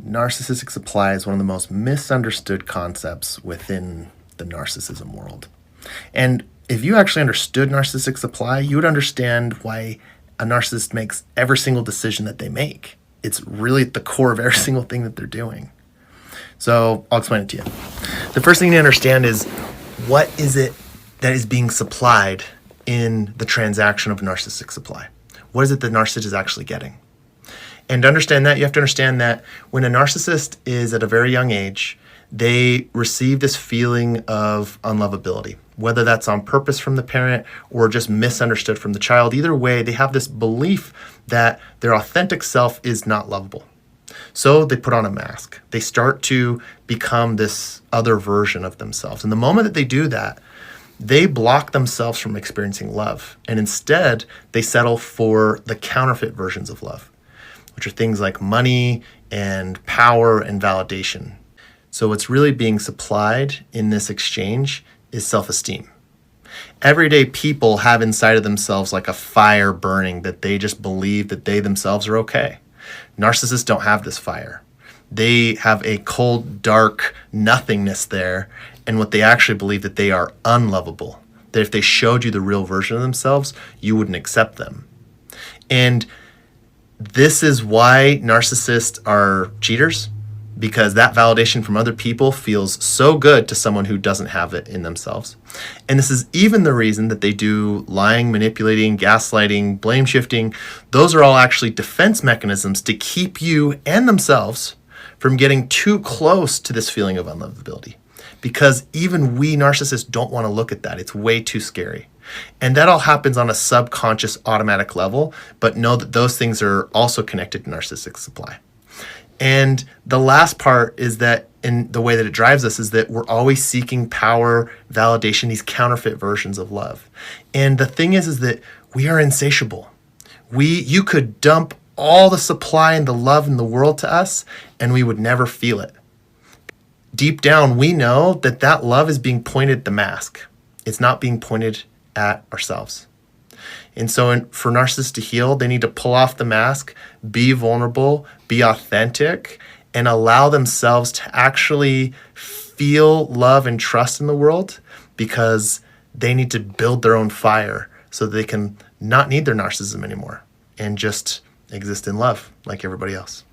Narcissistic supply is one of the most misunderstood concepts within the narcissism world. And if you actually understood narcissistic supply, you would understand why a narcissist makes every single decision that they make. It's really at the core of every single thing that they're doing. So I'll explain it to you. The first thing to understand is, what is it that is being supplied in the transaction of narcissistic supply? What is it that the narcissist is actually getting? And to understand that, you have to understand that when a narcissist is at a very young age, they receive this feeling of unlovability, whether that's on purpose from the parent or just misunderstood from the child. Either way, they have this belief that their authentic self is not lovable. So they put on a mask. They start to become this other version of themselves. And the moment that they do that, they block themselves from experiencing love. And instead, they settle for the counterfeit versions of love, which are things like money and power and validation. So what's really being supplied in this exchange is self-esteem. Everyday people have inside of themselves like a fire burning that they just believe that they themselves are okay. Narcissists don't have this fire. They have a cold, dark nothingness there, and what they actually believe that they are unlovable. That if they showed you the real version of themselves, you wouldn't accept them. And this is why narcissists are cheaters, because that validation from other people feels so good to someone who doesn't have it in themselves. And this is even the reason that they do lying, manipulating, gaslighting, blame shifting. Those are all actually defense mechanisms to keep you and themselves from getting too close to this feeling of unlovability. Because even we narcissists don't want to look at that. It's way too scary. And that all happens on a subconscious automatic level, but know that those things are also connected to narcissistic supply. And the last part is that, in the way that it drives us, is that we're always seeking power, validation, these counterfeit versions of love. And the thing is that we are insatiable. You could dump all the supply and the love in the world to us, and we would never feel it. Deep down, we know that that love is being pointed at the mask. It's not being pointed at ourselves. And so for narcissists to heal, they need to pull off the mask, be vulnerable, be authentic, and allow themselves to actually feel love and trust in the world, because they need to build their own fire so they can not need their narcissism anymore and just exist in love like everybody else.